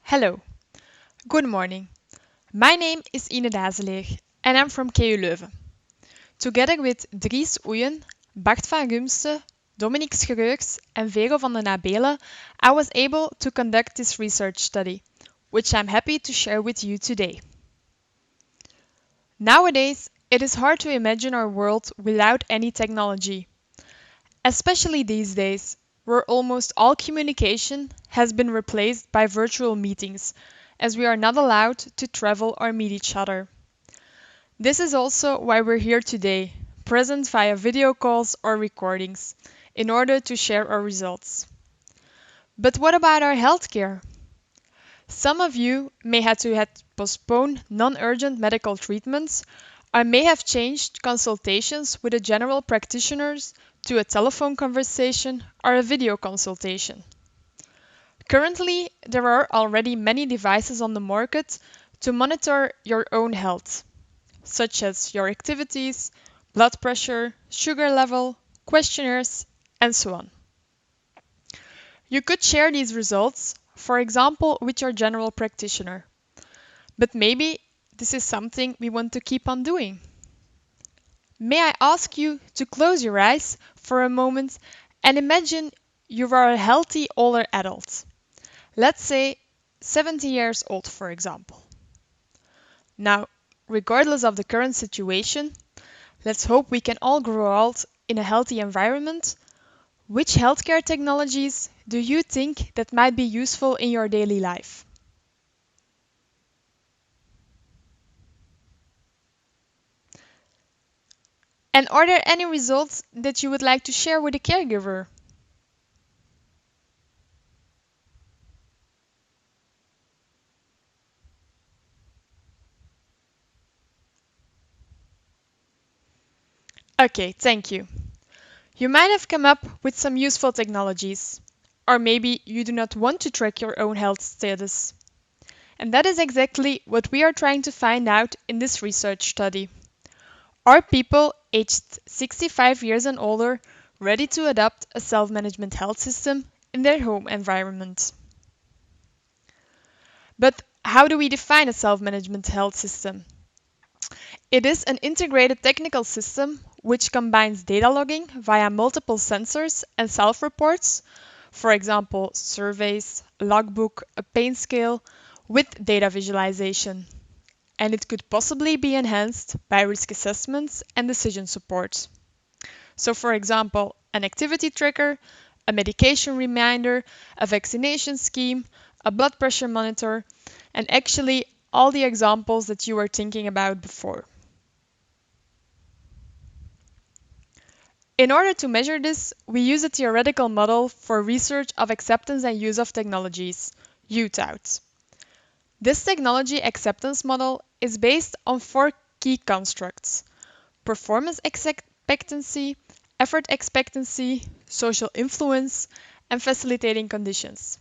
Hello, good morning. My name is Ine Dazeleer and I'm from KU Leuven. Together with Dries Oeyen, Bart van Gumsten, Dominique Schreurs and Vero van den Abelen, I was able to conduct this research study, which I'm happy to share with you today. Nowadays, it is hard to imagine our world without any technology, especially these days, where almost all communication has been replaced by virtual meetings, as we are not allowed to travel or meet each other. This is also why we're here today, present via video calls or recordings, in order to share our results. But what about our healthcare? Some of you may have to postpone non-urgent medical treatments or may have changed consultations with a general practitioners to a telephone conversation or a video consultation. Currently, there are already many devices on the market to monitor your own health, such as your activities, blood pressure, sugar level, questionnaires, and so on. You could share these results, for example, with your general practitioner. But maybe this is something we want to keep on doing. May I ask you to close your eyes for a moment and imagine you are a healthy older adult. Let's say 70 years old, for example. Now, regardless of the current situation, let's hope we can all grow old in a healthy environment. Which healthcare technologies do you think that might be useful in your daily life? And are there any results that you would like to share with a caregiver? Okay, thank you. You might have come up with some useful technologies, or maybe you do not want to track your own health status. And that is exactly what we are trying to find out in this research study. Are people aged 65 years and older ready to adopt a self-management health system in their home environment? But how do we define a self-management health system? It is an integrated technical system which combines data logging via multiple sensors and self-reports, for example, surveys, logbook, a pain scale, with data visualization. And it could possibly be enhanced by risk assessments and decision support. So, for example, an activity tracker, a medication reminder, a vaccination scheme, a blood pressure monitor, and actually all the examples that you were thinking about before. In order to measure this, we use a theoretical model for research of acceptance and use of technologies, UTOUT. This technology acceptance model is based on four key constructs: performance expectancy, effort expectancy, social influence, and facilitating conditions,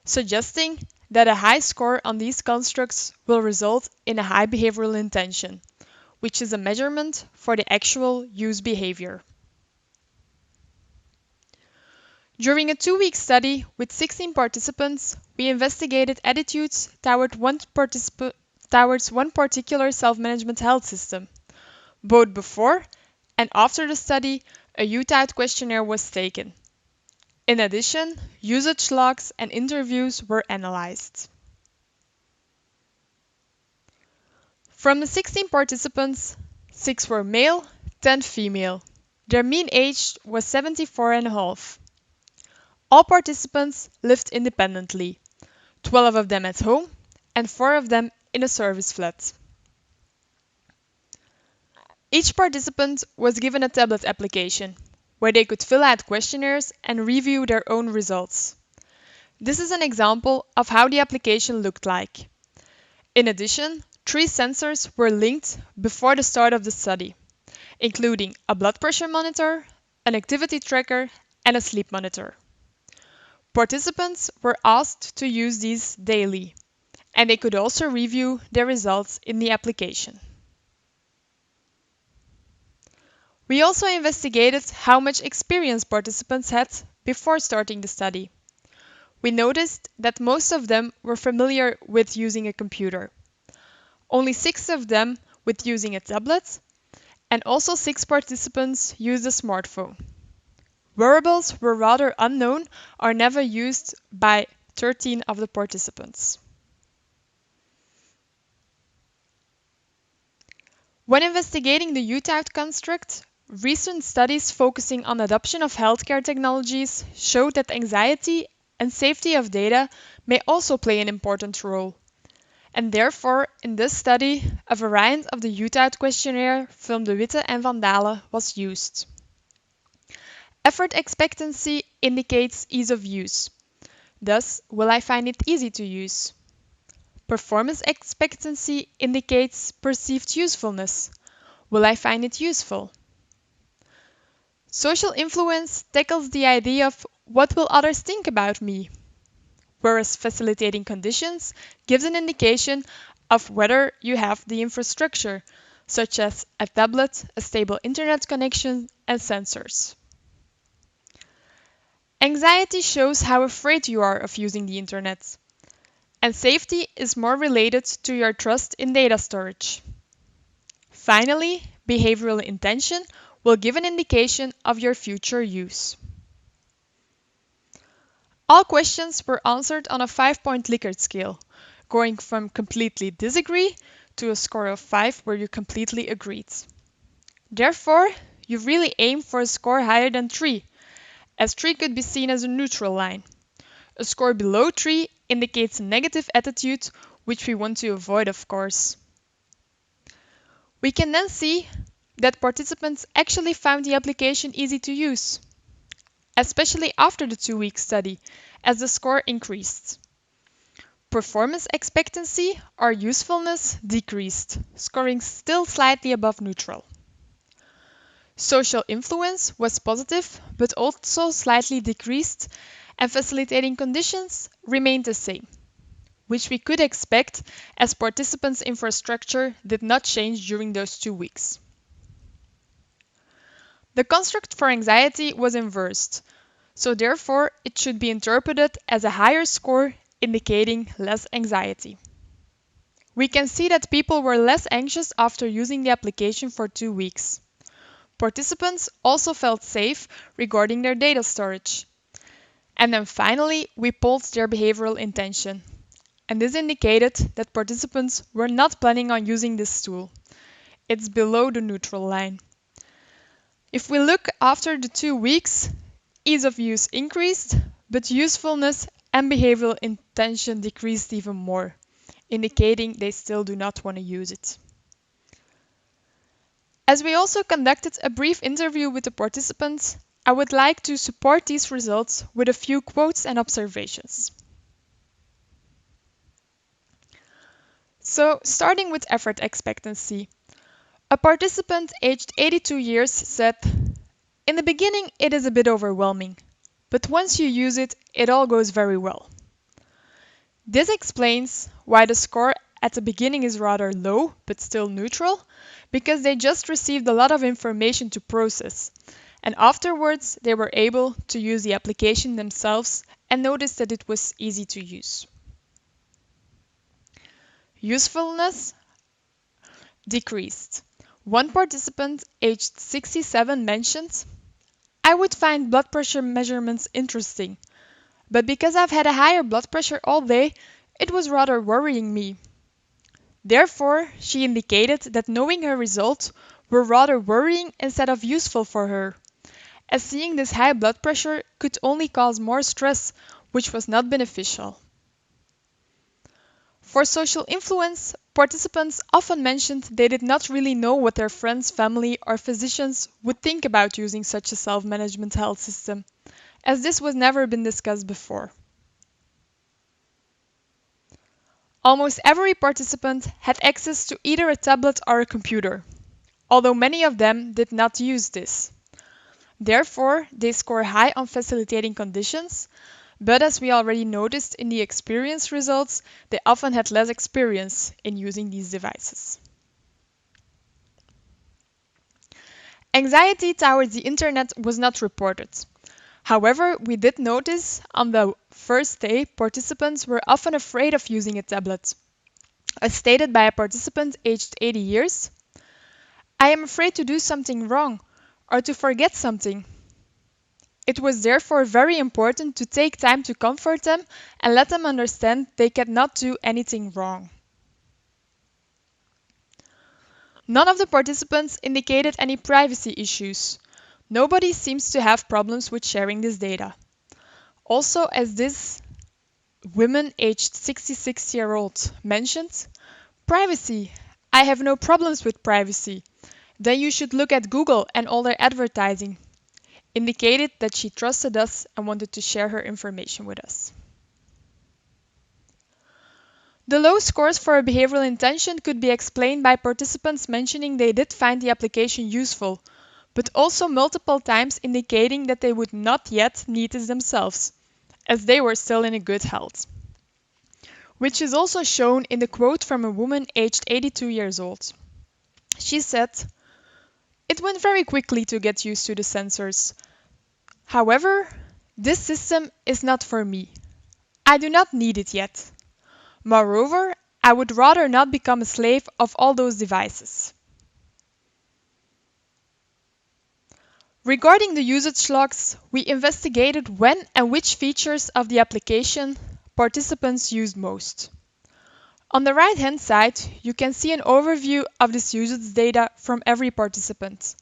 suggesting that a high score on these constructs will result in a high behavioral intention, which is a measurement for the actual use behavior. During a 2-week study with 16 participants, we investigated attitudes towards one particular self-management health system. Both before and after the study, a UTOUT questionnaire was taken. In addition, usage logs and interviews were analyzed. From the 16 participants, 6 were male, 10 female. Their mean age was 74 and a half. All participants lived independently, 12 of them at home and 4 of them in a service flat. Each participant was given a tablet application, where they could fill out questionnaires and review their own results. This is an example of how the application looked like. In addition, 3 sensors were linked before the start of the study, including a blood pressure monitor, an activity tracker, and a sleep monitor. Participants were asked to use these daily, and they could also review their results in the application. We also investigated how much experience participants had before starting the study. we noticed that most of them were familiar with using a computer. Only 6 of them with using a tablet, and also 6 participants used a smartphone. Wearables were rather unknown or never used by 13 of the participants. When investigating the youth-out construct, recent studies focusing on adoption of healthcare technologies showed that anxiety and safety of data may also play an important role. And therefore, in this study, a variant of the youth-out questionnaire from De Witte and Van Dalen was used. Effort expectancy indicates ease of use. Thus, will I find it easy to use? Performance expectancy indicates perceived usefulness. Will I find it useful? Social influence tackles the idea of what will others think about me, whereas facilitating conditions gives an indication of whether you have the infrastructure, such as a tablet, a stable internet connection, and sensors. Anxiety shows how afraid you are of using the internet, and safety is more related to your trust in data storage. Finally, behavioral intention will give an indication of your future use. All questions were answered on a 5-point Likert scale, going from completely disagree to a score of 5 where you completely agreed. Therefore, you really aim for a score higher than 3, as 3 could be seen as a neutral line. A score below 3 indicates a negative attitude, which we want to avoid, of course. We can then see that participants actually found the application easy to use, especially after the 2-week study, as the score increased. Performance expectancy or usefulness decreased, scoring still slightly above neutral. Social influence was positive, but also slightly decreased, and facilitating conditions remained the same, which we could expect as participants' infrastructure did not change during those 2 weeks. The construct for anxiety was inversed, so therefore it should be interpreted as a higher score indicating less anxiety. We can see that people were less anxious after using the application for 2 weeks. Participants also felt safe regarding their data storage. And then finally, we polled their behavioral intention. And this indicated that participants were not planning on using this tool. It's below the neutral line. If we look after the 2 weeks, ease of use increased, but usefulness and behavioral intention decreased even more, indicating they still do not want to use it. As we also conducted a brief interview with the participants, I would like to support these results with a few quotes and observations. So, starting with effort expectancy. A participant aged 82 years said, "In the beginning it is a bit overwhelming, but once you use it, it all goes very well." This explains why the score at the beginning is rather low, but still neutral, because they just received a lot of information to process, and afterwards they were able to use the application themselves and noticed that it was easy to use. Usefulness decreased. One participant aged 67 mentioned, "I would find blood pressure measurements interesting, but because I've had a higher blood pressure all day, it was rather worrying me." Therefore, she indicated that knowing her results were rather worrying instead of useful for her, as seeing this high blood pressure could only cause more stress, which was not beneficial. For social influence, participants often mentioned they did not really know what their friends, family, or physicians would think about using such a self-management health system, as this was never been discussed before. Almost every participant had access to either a tablet or a computer, although many of them did not use this. Therefore, they score high on facilitating conditions, but as we already noticed in the experience results, they often had less experience in using these devices. Anxiety towards the internet was not reported. However, we did notice on the first day participants were often afraid of using a tablet. As stated by a participant aged 80 years, "I am afraid to do something wrong or to forget something." It was therefore very important to take time to comfort them and let them understand they cannot do anything wrong. None of the participants indicated any privacy issues. Nobody seems to have problems with sharing this data. Also, as this woman aged 66-year-old mentioned, "Privacy. I have no problems with privacy. Then you should look at Google and all their advertising," indicated that she trusted us and wanted to share her information with us. The low scores for a behavioral intention could be explained by participants mentioning they did find the application useful, but also multiple times indicating that they would not yet need it themselves, as they were still in a good health. Which is also shown in the quote from a woman aged 82 years old. She said, "It went very quickly to get used to the sensors. However, this system is not for me. I do not need it yet. Moreover, I would rather not become a slave of all those devices." Regarding the usage logs, we investigated when and which features of the application participants used most. On the right-hand side, you can see an overview of this usage data from every participant,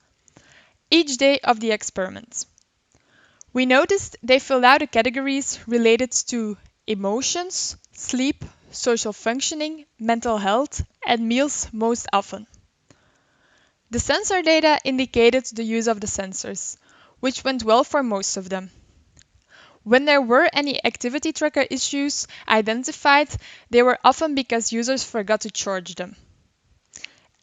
each day of the experiment. We noticed they filled out the categories related to emotions, sleep, social functioning, mental health, and meals most often. The sensor data indicated the use of the sensors, which went well for most of them. When there were any activity tracker issues identified, they were often because users forgot to charge them.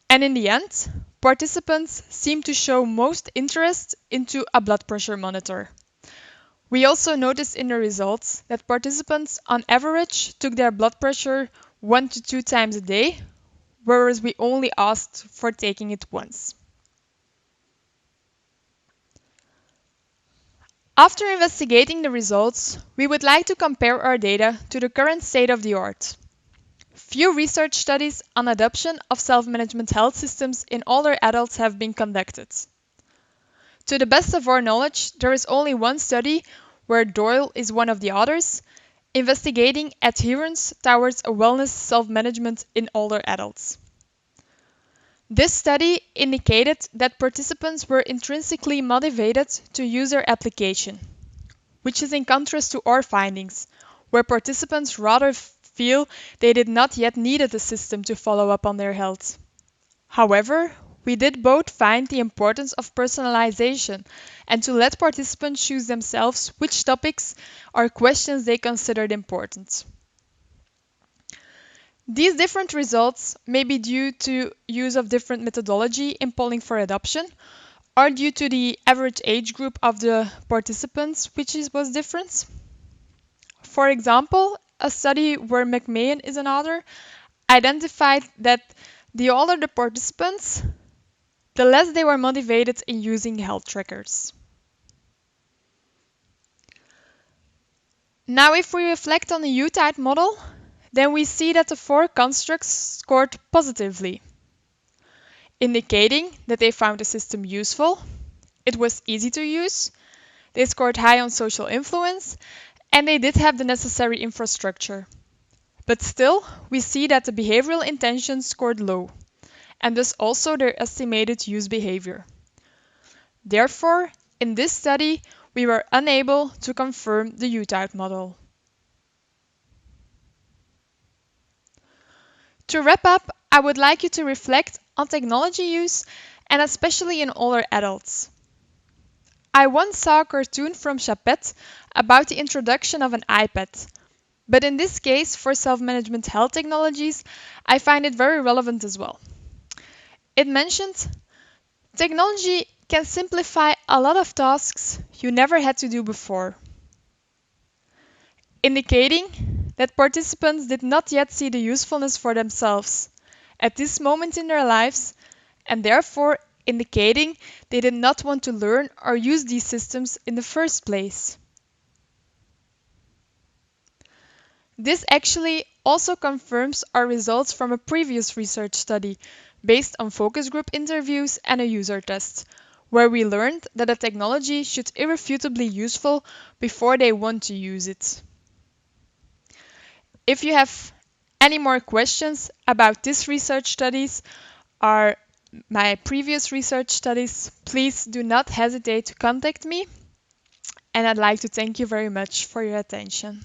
And in the end, participants seemed to show most interest into a blood pressure monitor. We also noticed in the results that participants on average took their blood pressure 1 to 2 times a day, whereas we only asked for taking it once. After investigating the results, we would like to compare our data to the current state of the art. Few research studies on adoption of self-management health systems in older adults have been conducted. To the best of our knowledge, there is only one study, where Doyle is one of the authors, investigating adherence towards a wellness self-management in older adults. This study indicated that participants were intrinsically motivated to use their application, which is in contrast to our findings, where participants rather feel they did not yet need a system to follow up on their health. However, we did both find the importance of personalization and to let participants choose themselves which topics or questions they considered important. These different results may be due to use of different methodology in polling for adoption, or due to the average age group of the participants, which was different. For example, a study where McMahon is an author identified that the older the participants, the less they were motivated in using health trackers. Now, if we reflect on the U-type model, then we see that the 4 constructs scored positively, indicating that they found the system useful, it was easy to use, they scored high on social influence, and they did have the necessary infrastructure. But still, we see that the behavioral intention scored low, and thus also their estimated use behavior. Therefore, in this study, we were unable to confirm the U-type model. To wrap up, I would like you to reflect on technology use, and especially in older adults. I once saw a cartoon from Chapette about the introduction of an iPad, but in this case, for self-management health technologies, I find it very relevant as well. It mentioned, "Technology can simplify a lot of tasks you never had to do before," indicating that participants did not yet see the usefulness for themselves at this moment in their lives, and therefore indicating they did not want to learn or use these systems in the first place. This actually also confirms our results from a previous research study based on focus group interviews and a user test, where we learned that a technology should irrefutably useful before they want to use it. If you have any more questions about this research studies or my previous research studies, please do not hesitate to contact me. And I'd like to thank you very much for your attention.